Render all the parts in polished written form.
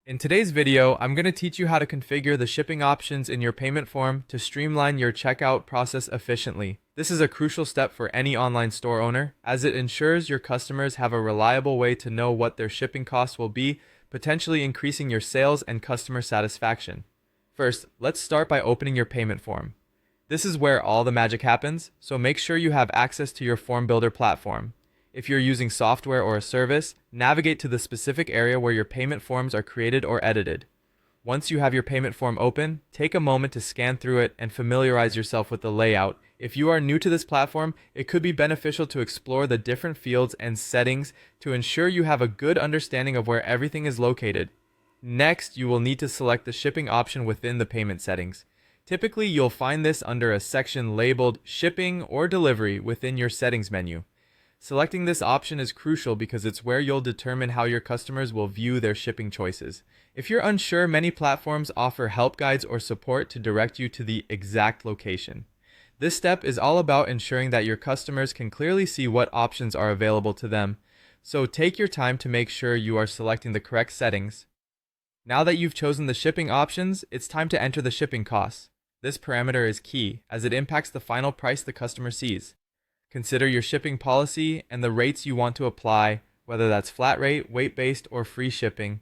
In today's video, I'm going to teach you how to configure the shipping options in your payment form to streamline your checkout process efficiently. This is a crucial step for any online store owner, as it ensures your customers have a reliable way to know what their shipping costs will be, potentially increasing your sales and customer satisfaction. First, let's start by opening your payment form. This is where all the magic happens, so make sure you have access to your form builder platform. If you're using software or a service, navigate to the specific area where your payment forms are created or edited. Once you have your payment form open, take a moment to scan through it and familiarize yourself with the layout. If you are new to this platform, it could be beneficial to explore the different fields and settings to ensure you have a good understanding of where everything is located. Next, you will need to select the shipping option within the payment settings. Typically, you'll find this under a section labeled Shipping or Delivery within your settings menu. Selecting this option is crucial because it's where you'll determine how your customers will view their shipping choices. If you're unsure, many platforms offer help guides or support to direct you to the exact location. This step is all about ensuring that your customers can clearly see what options are available to them, so take your time to make sure you are selecting the correct settings. Now that you've chosen the shipping options, it's time to enter the shipping costs. This parameter is key, as it impacts the final price the customer sees. Consider your shipping policy and the rates you want to apply, whether that's flat rate, weight-based, or free shipping.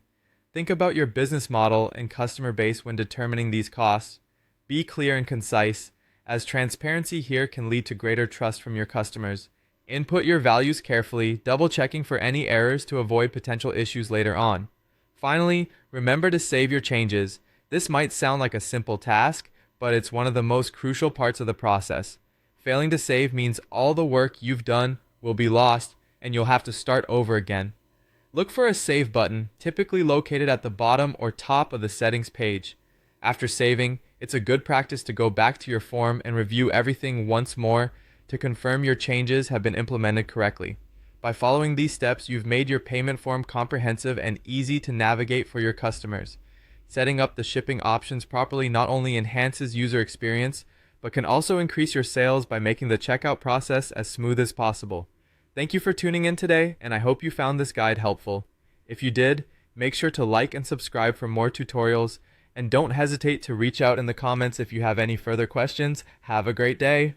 Think about your business model and customer base when determining these costs. Be clear and concise, as transparency here can lead to greater trust from your customers. Input your values carefully, double-checking for any errors to avoid potential issues later on. Finally, remember to save your changes. This might sound like a simple task, but it's one of the most crucial parts of the process. Failing to save means all the work you've done will be lost and you'll have to start over again. Look for a save button, typically located at the bottom or top of the settings page. After saving, it's a good practice to go back to your form and review everything once more to confirm your changes have been implemented correctly. By following these steps, you've made your payment form comprehensive and easy to navigate for your customers. Setting up the shipping options properly not only enhances user experience, but can also increase your sales by making the checkout process as smooth as possible. Thank you for tuning in today, and I hope you found this guide helpful. If you did, make sure to like and subscribe for more tutorials, and don't hesitate to reach out in the comments if you have any further questions. Have a great day!